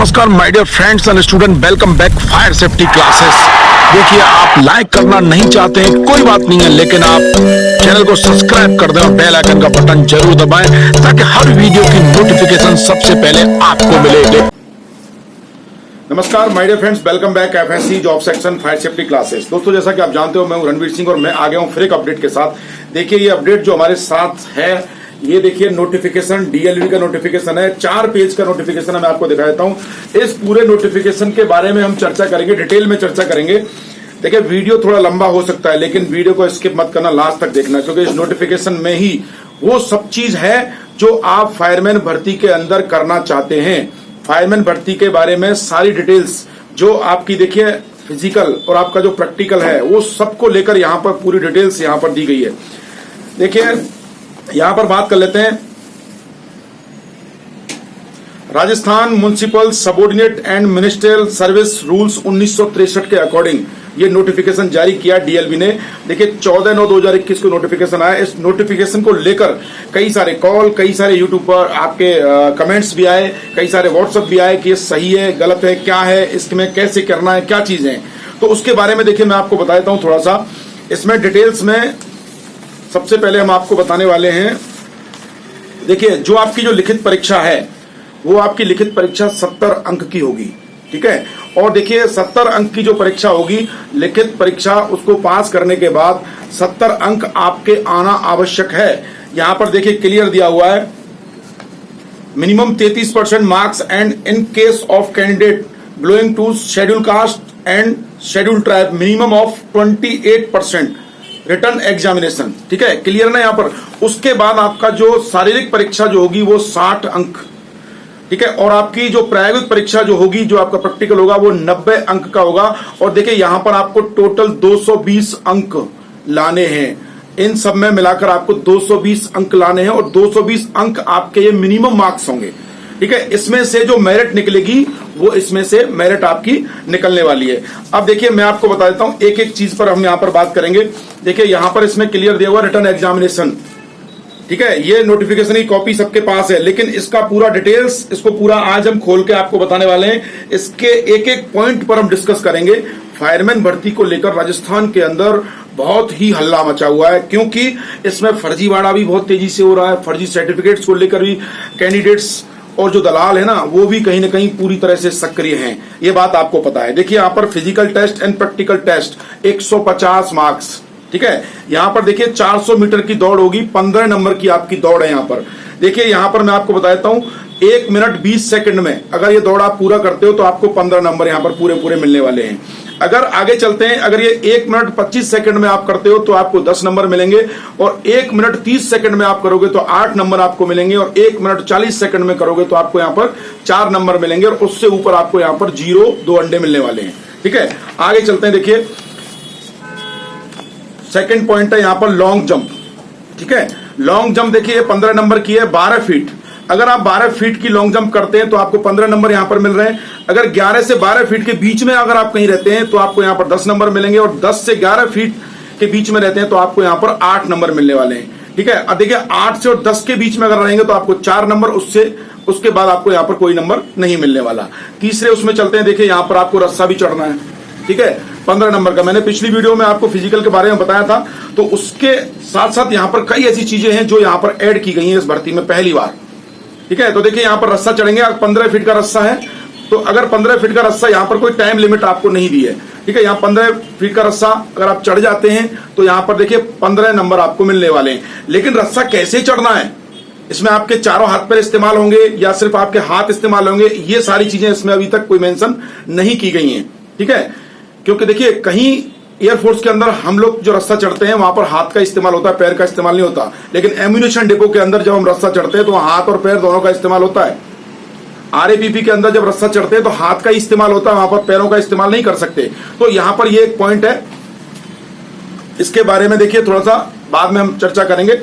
नमस्कार my dear friends and student, welcome back fire safety classes. देखिए, आप like करना नहीं चाहते हैं, कोई बात नहीं है, लेकिन आप चैनल को सब्सक्राइब कर दें और बेल आइकन का बटन जरूर दबाएं ताकि हर वीडियो की नोटिफिकेशन सबसे पहले आपको मिले। नमस्कार my dear friends, welcome back FSC job section fire safety classes. दोस्तों, जैसा कि आप जानते हो, मैं हूं रणवीर सिंह और मैं आ गया हूं फिर एक अपडेट के साथ। देखिए, ये अपडेट जो हमारे साथ है, ये देखिए नोटिफिकेशन डीएलवी का नोटिफिकेशन है, 4 पेज का नोटिफिकेशन है। मैं आपको दिखा देता हूं। इस पूरे नोटिफिकेशन के बारे में हम चर्चा करेंगे, डिटेल में चर्चा करेंगे। देखिए, वीडियो थोड़ा लंबा हो सकता है, लेकिन वीडियो को स्किप मत करना, लास्ट तक देखना, क्योंकि इस नोटिफिकेशन में ही वो सब चीज है जो आप फायरमैन भर्ती के अंदर करना चाहते हैं। फायरमैन भर्ती के बारे में सारी डिटेल्स जो आपकी देखिए फिजिकल और आपका जो प्रैक्टिकल है, वो सबको लेकर यहाँ पर पूरी डिटेल्स यहाँ पर दी गई है। देखिए, यहां पर बात कर लेते हैं। Rajasthan municipal subordinate and ministerial service rules 1963 के अकॉर्डिंग ये नोटिफिकेशन जारी किया डीएलवी ने। देखिए, 14/9/2021 को नोटिफिकेशन आया। इस नोटिफिकेशन को लेकर कई सारे कॉल, कई सारे यूट्यूब पर आपके कमेंट्स भी आए, कई सारे व्हाट्सएप भी आए कि ये सही है, गलत है, क्या है, इसमें कैसे करना है, क्या चीजें हैं। तो उसके बारे में देखिए मैं आपको बता देता हूं थोड़ा सा। इसमें डिटेल्स में सबसे पहले हम आपको बताने वाले हैं। देखिए, जो आपकी जो लिखित परीक्षा है, वो आपकी लिखित परीक्षा 70 अंक की होगी, ठीक है। और देखिए, 70 अंक की जो परीक्षा होगी, लिखित परीक्षा, उसको पास करने के बाद 70 अंक आपके आना आवश्यक है। यहां पर देखिए क्लियर दिया हुआ है, minimum 33% marks and in case of candidate belonging to schedule caste and schedule tribe minimum of 28% written examination, ठीक है, क्लियर ना यहाँ पर। उसके बाद आपका जो शारीरिक परीक्षा जो होगी वो 60 अंक, ठीक है। और आपकी जो प्रायोगिक परीक्षा जो होगी, जो आपका प्रैक्टिकल होगा, वो 90 अंक का होगा। और देखिए, यहां पर आपको टोटल 220 अंक लाने हैं। इन सब में मिलाकर आपको 220 अंक लाने हैं और 220 अंक आपके ये मिनिमम मार्क्स होंगे, ठीक है। इसमें से जो मेरिट निकलेगी, वो इसमें से मेरिट आपकी निकलने वाली है। अब देखिए, मैं आपको बता देता हूं, एक एक चीज पर हम यहां पर बात करेंगे। देखिए, यहां पर इसमें क्लियर दिया हुआ रिटर्न एग्जामिनेशन, ठीक है। ये नोटिफिकेशन की कॉपी सबके पास है, लेकिन इसका पूरा डिटेल्स, इसको पूरा आज हम खोल के आपको बताने वाले हैं। इसके एक एक पॉइंट पर हम डिस्कस करेंगे। फायरमैन भर्ती को लेकर राजस्थान के अंदर बहुत ही हल्ला मचा हुआ है, क्योंकि इसमें फर्जीवाड़ा भी बहुत तेजी से हो रहा है। फर्जी सर्टिफिकेट्स को लेकर भी कैंडिडेट्स और जो दलाल है ना, वो भी कहीं ना कहीं पूरी तरह से सक्रिय हैं। ये बात आपको पता है। देखिए, यहाँ पर physical test and practical test 150 marks, ठीक है। यहाँ पर देखिए 400 मीटर की दौड़ होगी, 15 नंबर की आपकी दौड़ है। यहाँ पर देखिए, यहाँ पर मैं आपको बता देता हूँ, 1 मिनट 20 सेकंड में अगर ये दौड़ आप पूरा करते हो तो आपको 15 नंबर यहाँ पर पूरे पूरे मिलने वाले हैं। अगर आगे चलते हैं, अगर ये 1 मिनट 25 सेकंड में आप करते हो तो आपको 10 नंबर मिलेंगे। और 1 मिनट 30 सेकंड में आप करोगे तो 8 नंबर आपको मिलेंगे। और 1 मिनट 40 सेकंड में करोगे तो आपको यहाँ पर 4 नंबर मिलेंगे। और उससे ऊपर आपको यहाँ पर 0, 2 अंडे मिलने वाले हैं, ठीक है। आगे चलते हैं। देखिए, सेकंड पॉइंट है यहाँ पर लॉन्ग जंप, ठीक है। लॉन्ग जंप देखिए 15 नंबर की है, 12 फीट। अगर आप 12 फीट की लॉन्ग जंप करते हैं तो आपको 15 नंबर यहां पर मिल रहे हैं। अगर 11 से 12 फीट के बीच में अगर आप कहीं रहते हैं तो आपको यहां पर 10 नंबर मिलेंगे। और 10 से 11 फीट के बीच में रहते हैं तो आपको यहां पर 8 नंबर मिलने वाले हैं, ठीक है। अब देखिए, 8 से और 10 के बीच में अगर रहेंगे तो आपको 4 नंबर, उसके बाद आपको यहां पर कोई नंबर नहीं मिलने वाला। तीसरे उसमें चलते हैं। देखिए, यहां पर आपको रस्सा भी चढ़ना है, ठीक है, 15 नंबर का। मैंने पिछली वीडियो में आपको फिजिकल के बारे में बताया था, तो उसके साथ साथ यहाँ पर कई ऐसी चीजें हैं जो यहाँ पर ऐड की गई हैं इस भर्ती में पहली बार, ठीक है। तो देखिए, यहाँ पर रस्सा चढ़ेंगे, 15 फीट का रस्सा है। तो अगर 15 फीट का रस्सा, यहाँ पर कोई टाइम लिमिट आपको नहीं दी है, ठीक है। यहाँ 15 फीट का रस्सा अगर आप चढ़ जाते हैं तो यहाँ पर देखिए 15 नंबर आपको मिलने वाले हैं। लेकिन रस्सा कैसे चढ़ना है, इसमें आपके चारों हाथ पैर इस्तेमाल होंगे या सिर्फ आपके हाथ इस्तेमाल होंगे, ये सारी चीजें इसमें अभी तक कोई मेंशन नहीं की गई हैं, ठीक है। क्योंकि देखिए, कहीं एयरफोर्स के अंदर हम लोग जो रस्सा चढ़ते हैं वहां पर हाथ का इस्तेमाल होता है, पैर का इस्तेमाल नहीं होता। लेकिन एम्यूनिशन डिपो के अंदर जब हम रस्सा चढ़ते हैं तो हाथ और पैर दोनों का इस्तेमाल होता है। आरएपीपी के अंदर जब रस्सा चढ़ते हैं तो हाथ का इस्तेमाल होता है, वहां पर पैरों का इस्तेमाल नहीं कर सकते। तो यहां पर ये एक पॉइंट है, इसके बारे में देखिए थोड़ा सा बाद में हम चर्चा करेंगे।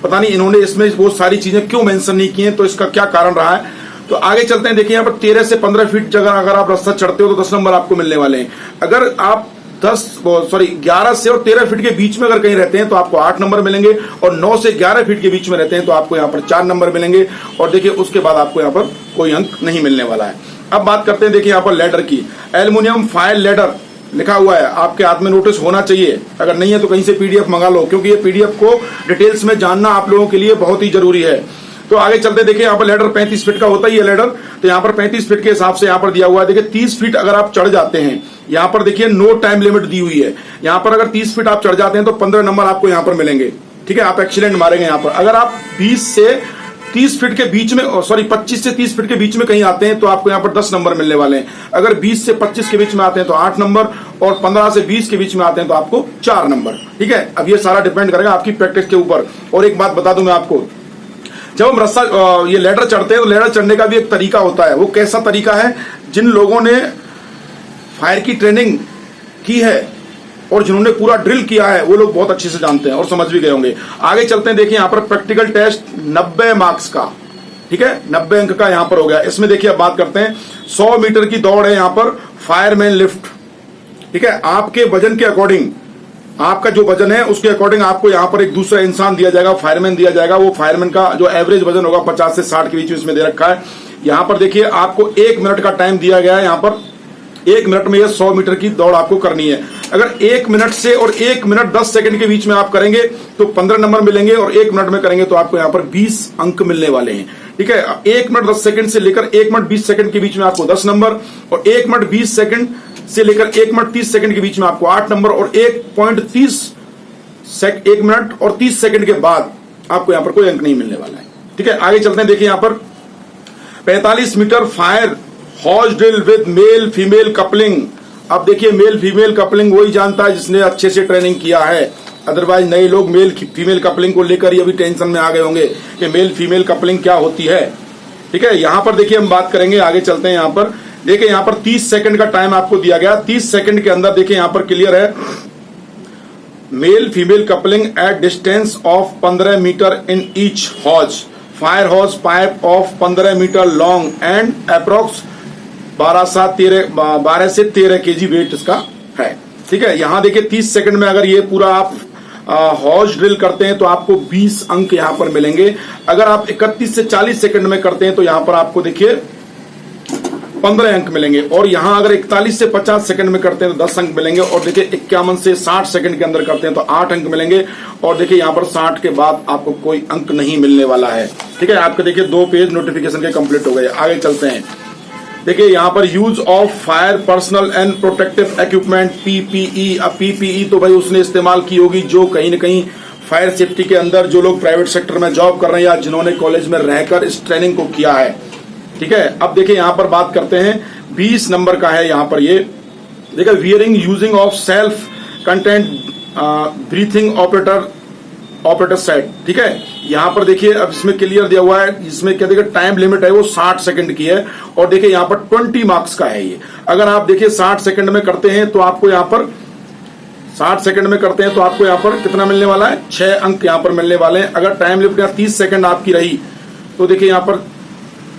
पता नहीं इन्होंने इसमें वो सारी चीजें क्यों मेंशन नहीं की हैं, तो इसका क्या कारण रहा है। तो आगे चलते हैं। देखिए, यहाँ पर 13 से 15 फीट जगह अगर आप रास्ता चढ़ते हो तो 10 नंबर आपको मिलने वाले हैं। अगर आप 11 से और 13 फीट के बीच में अगर कहीं रहते हैं तो आपको 8 नंबर मिलेंगे। और 9 से 11 फीट के बीच में रहते हैं तो आपको यहाँ पर 4 नंबर मिलेंगे। और देखिए, उसके बाद आपको यहाँ पर कोई अंक नहीं मिलने वाला है। अब बात करते हैं देखिए यहाँ पर लेडर की। एल्युमिनियम फायर लेडर लिखा हुआ है, आपके हाथ में नोटिस होना चाहिए, अगर नहीं है तो कहीं से पीडीएफ मंगा लो, क्योंकि ये पीडीएफ को डिटेल्स में जानना आप लोगों के लिए बहुत ही जरूरी है। तो आगे चलते देखिए यहाँ पर लेडर 35 फीट का होता ही है लेडर, तो यहाँ पर 35 फीट के हिसाब से यहाँ पर दिया हुआ है। देखिए 30 फीट अगर आप चढ़ जाते हैं, यहाँ पर देखिए नो टाइम लिमिट दी हुई है। यहाँ पर अगर 30 फीट आप चढ़ जाते हैं तो 15 नंबर आपको यहाँ पर मिलेंगे, ठीक है, आप एक्सीलेंट मारेंगे यहाँ पर। अगर आप 20 से 30 फीट के बीच में, सॉरी 25 से 30 फीट के बीच में कहीं आते हैं तो आपको यहाँ पर 10 नंबर मिलने वाले हैं। अगर 20 से 25 के बीच में आते हैं तो 8 नंबर, और 15 से 20 के बीच में आते हैं तो आपको 4 नंबर, ठीक है। अब ये सारा डिपेंड करेगा आपकी प्रैक्टिस के ऊपर। और एक बात बता दूं मैं आपको, जब हम रस्सा ये लेडर चढ़ते हैं तो लेडर चढ़ने का भी एक तरीका होता है। वो कैसा तरीका है, जिन लोगों ने फायर की ट्रेनिंग की है और जिन्होंने पूरा ड्रिल किया है वो लोग बहुत अच्छे से जानते हैं और समझ भी गए होंगे। आगे चलते हैं, देखिए यहाँ पर प्रैक्टिकल टेस्ट 90 मार्क्स का, ठीक है, 90 अंक का यहाँ पर हो गया। इसमें देखिए अब बात करते हैं 100 मीटर की दौड़ है यहाँ पर फायरमैन लिफ्ट, ठीक है। आपके वजन के अकॉर्डिंग, आपका जो वजन है उसके अकॉर्डिंग आपको यहाँ पर एक दूसरा इंसान दिया जाएगा, फायरमैन दिया जाएगा। वो फायरमैन का जो एवरेज वजन होगा 50 से 60 के बीच में इसमें दे रखा है। यहाँ पर देखिए आपको 1 मिनट का टाइम दिया गया है। यहाँ पर 1 मिनट में ये 100 मीटर की दौड़ आपको करनी है। अगर 1 मिनट से और 1 मिनट 10 सेकंड के बीच में आप करेंगे तो 15 नंबर मिलेंगे, और 1 मिनट में करेंगे तो आपको यहाँ पर 20 अंक मिलने वाले हैं, ठीक है। 1 मिनट 10 सेकंड से लेकर 1 मिनट 20 सेकंड के बीच में आपको 10 नंबर, और 1 मिनट 20 सेकंड से लेकर 1 मिनट 30 सेकंड के बीच में आपको 8 नंबर, और 1 मिनट और 30 सेकंड के बाद आपको यहाँ पर कोई अंक नहीं मिलने वाला है, ठीक है। आगे चलते हैं, देखिए यहाँ पर 45 meter fire hose drill with male female coupling. अब देखिए मेल फीमेल कपलिंग वही जानता है जिसने अच्छे से ट्रेनिंग किया है, अदरवाइज नए लोग मेल फीमेल कपलिंग को लेकर ही अभी टेंशन में आ गए होंगे कि मेल फीमेल कपलिंग क्या होती है, ठीक है। यहाँ पर देखिए हम बात करेंगे, आगे चलते हैं। यहाँ पर देखिए यहाँ पर 30 सेकंड का टाइम आपको दिया गया। 30 सेकंड के अंदर देखिए यहाँ पर क्लियर है, male female coupling at distance of 15 meter in each hose, fire hose pipe of 15 meter long and approx 12 से 13 केजी वेट इसका है, ठीक है। यहाँ देखिए 30 सेकंड में अगर ये पूरा आप हॉज ड्रिल करते हैं तो आपको 20 अंक यहाँ पर मिलेंगे। अगर आप 31 से 40 सेकंड में करते हैं तो यहाँ पर आपको देखिए 15 अंक मिलेंगे, और यहाँ अगर 41 से 50 सेकंड में करते हैं तो 10 अंक मिलेंगे, और देखिए 51 से 60 सेकंड के अंदर करते हैं तो 8 अंक मिलेंगे, और देखिए यहाँ पर 60 के बाद आपको कोई अंक नहीं मिलने वाला है, ठीक है। आपके देखिए 2 पेज नोटिफिकेशन के कंप्लीट हो गए। आगे चलते हैं, देखिए यहाँ पर use of fire personal and protective equipment PPE. अब पीपीई तो भाई उसने इस्तेमाल की होगी जो कहीं न कहीं फायर सेफ्टी के अंदर जो लोग प्राइवेट सेक्टर में जॉब कर रहे हैं या जिन्होंने कॉलेज में रहकर इस ट्रेनिंग को किया है, ठीक है। अब देखिए यहाँ पर बात करते हैं 20 नंबर का है। यहाँ पर ये देखिए wearing using of self content breathing operator set, ठीक है। यहाँ पर देखिए अब इसमें क्लियर दिया हुआ है, इसमें क्या देखिए टाइम लिमिट है वो 60 सेकंड की है, और देखिए यहाँ पर 20 मार्क्स का है ये। अगर आप देखिए 60 सेकंड में करते हैं तो आपको यहाँ पर 60 सेकंड में करते हैं तो आपको यहाँ पर कितना मिलने वाला है, 6 अंक यहाँ पर मिलने वाले हैं। अगर टाइम लिमिट 30 सेकंड आपकी रही तो देखिए यहाँ पर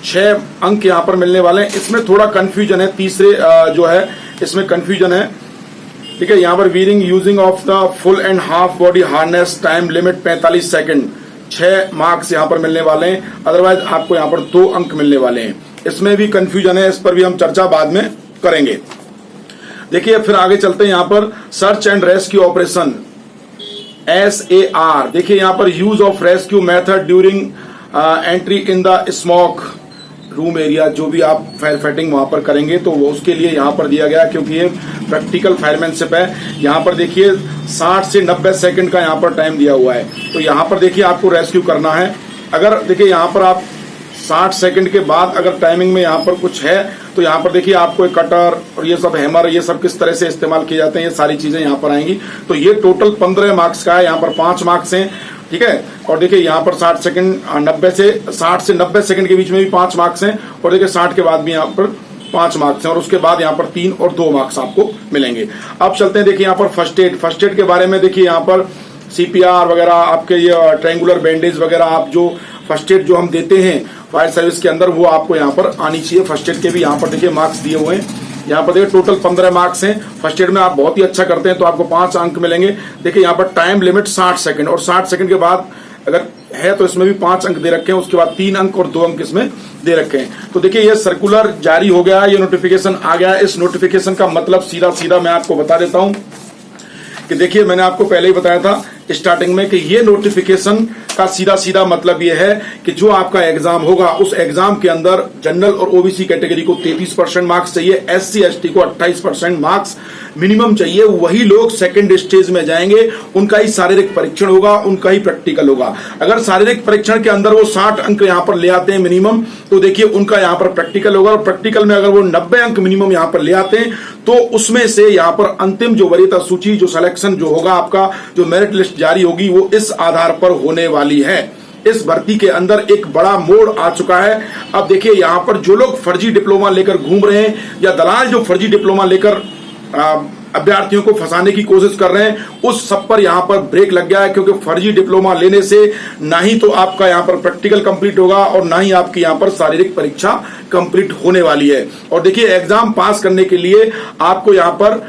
6 अंक यहाँ पर मिलने वाले हैं। इसमें थोड़ा कंफ्यूजन है, तीसरे जो है इसमें कंफ्यूजन है, ठीक है। यहाँ पर veering using of the full and half body harness time limit 45 second, 6 marks यहाँ पर मिलने वाले हैं। अदरवाइज आपको यहाँ पर 2 अंक मिलने वाले हैं। इसमें भी कंफ्यूजन है, इस पर भी हम चर्चा बाद में करेंगे। देखिए फिर आगे चलते हैं, यहाँ पर search and rescue operation SAR। देखिए यहाँ पर use of rescue method during entry in the smoke room area. जो भी आप फायर फाइटिंग वहां पर करेंगे तो वो उसके लिए यहाँ पर दिया गया, क्योंकि ये प्रैक्टिकल फायरमैनशिप है। यहाँ पर देखिए 60 से 90 सेकंड का यहाँ पर टाइम दिया हुआ है, तो यहाँ पर देखिए आपको रेस्क्यू करना है। अगर देखिए यहाँ पर आप 60 सेकंड के बाद अगर टाइमिंग में यहाँ पर कुछ है तो यहाँ पर देखिए आपको एक कटर और ये सब हैमर ये सब किस तरह से इस्तेमाल किए जाते हैं, ये सारी चीजें यहाँ पर आएंगी। तो ये टोटल 15 मार्क्स का है, यहाँ पर 5 मार्क्स हैं, ठीक है। और देखिए यहाँ पर 60 से 90 सेकंड के बीच में भी 5 मार्क्स हैं, और देखिए 60 के बाद भी यहाँ पर 5 मार्क्स हैं, और उसके बाद यहाँ पर 3 और 2 मार्क्स आपको मिलेंगे। अब चलते हैं, देखिए यहाँ पर फर्स्ट एड के बारे में। देखिए यहाँ पर CPR वगैरह आपके ये ट्रायंगुलर बैंडेज वगैरह आप जो फर्स्ट एड जो हम देते हैं फायर सर्विस के अंदर वो आपको यहाँ पर आनी चाहिए। फर्स्ट एड के भी यहाँ पर देखिए मार्क्स दिए हुए हैं। यहाँ पर देखिए टोटल 15 मार्क्स हैं। फर्स्ट एड में आप बहुत ही अच्छा करते हैं तो आपको 5 अंक मिलेंगे। देखिए यहाँ पर टाइम लिमिट 60 सेकंड, और 60 सेकंड के बाद अगर है तो इसमें भी 5 अंक दे रखे हैं, उसके बाद 3 अंक और 2 अंक इसमें दे रखे हैं। तो देखिए ये सर्कुलर जारी हो गया, ये नोटिफिकेशन आ गया। इस नोटिफिकेशन का मतलब सीधा सीधा मैं आपको बता देता हूं कि देखिए मैंने आपको पहले ही बताया था स्टार्टिंग में कि ये नोटिफिकेशन का सीधा सीधा मतलब ये है कि जो आपका एग्जाम होगा उस एग्जाम के अंदर जनरल और ओबीसी कैटेगरी को 33% मार्क्स चाहिए, एससी एसटी को 28% मार्क्स मिनिमम चाहिए। वही लोग सेकंड स्टेज में जाएंगे, उनका ही शारीरिक परीक्षण होगा, उनका ही प्रैक्टिकल होगा। अगर शारीरिक परीक्षण के अंदर वो 60 अंक यहाँ पर ले आते हैं मिनिमम, तो देखिए उनका यहाँ पर प्रैक्टिकल होगा, और प्रैक्टिकल में अगर वो 90 अंक मिनिमम यहाँ पर ले आते हैं तो उसमें से यहाँ पर अंतिम जो वरीयता सूची, जो सिलेक्शन जो होगा, आपका जो मेरिट लिस्ट जारी होगी वो इस आधार पर होने वाली है। इस भर्ती के अंदर एक बड़ा मोड़ आ चुका है। अब देखिए यहाँ पर जो लोग फर्जी डिप्लोमा लेकर घूम रहे हैं या दलाल जो फर्जी डिप्लोमा लेकर अभ्यर्थियों को फंसाने की कोशिश कर रहे हैं, उस सब पर यहाँ पर ब्रेक लग गया है, क्योंकि फर्जी डिप्लोमा लेने से ना ही तो आपका यहाँ पर प्रैक्टिकल कंप्लीट होगा और ना ही आपकी यहाँ पर शारीरिक परीक्षा कंप्लीट होने वाली है। और देखिए एग्जाम पास करने के लिए आपको यहाँ पर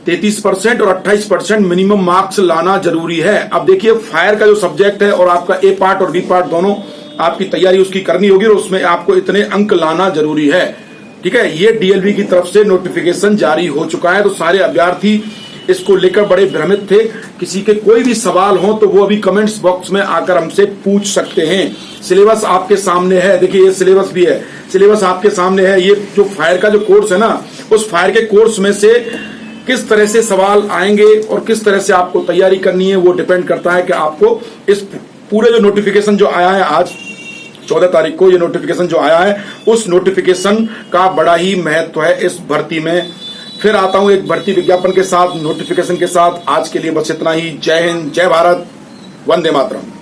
33% और 28% मिनिमम मार्क्स लाना जरूरी है। अब देखिए फायर का जो सब्जेक्ट है और आपका ए पार्ट और बी पार्ट दोनों आपकी तैयारी उसकी करनी होगी और उसमें आपको इतने अंक लाना जरूरी है। ठीक है, ये डीएलवी की तरफ से नोटिफिकेशन जारी हो चुका है। तो सारे अभ्यर्थी इसको लेकर बड़े भ्रमित थे। किसी के कोई भी सवाल हो तो वो अभी कमेंट्स बॉक्स में आकर हमसे पूछ सकते हैं। सिलेबस आपके सामने है, देखिए ये सिलेबस भी है, सिलेबस आपके सामने है। ये जो फायर का जो कोर्स है ना, उस फायर के कोर्स में से किस तरह से सवाल आएंगे और किस तरह से आपको तैयारी करनी है वो डिपेंड करता है कि आपको इस पूरे जो नोटिफिकेशन जो आया है आज 14 तारीख को, ये नोटिफिकेशन जो आया है उस नोटिफिकेशन का बड़ा ही महत्व है इस भर्ती में। फिर आता हूं एक भर्ती विज्ञापन के साथ, नोटिफिकेशन के साथ। आज के लिए बस इतना ही। जय हिंद, जय भारत, वंदे मातरम।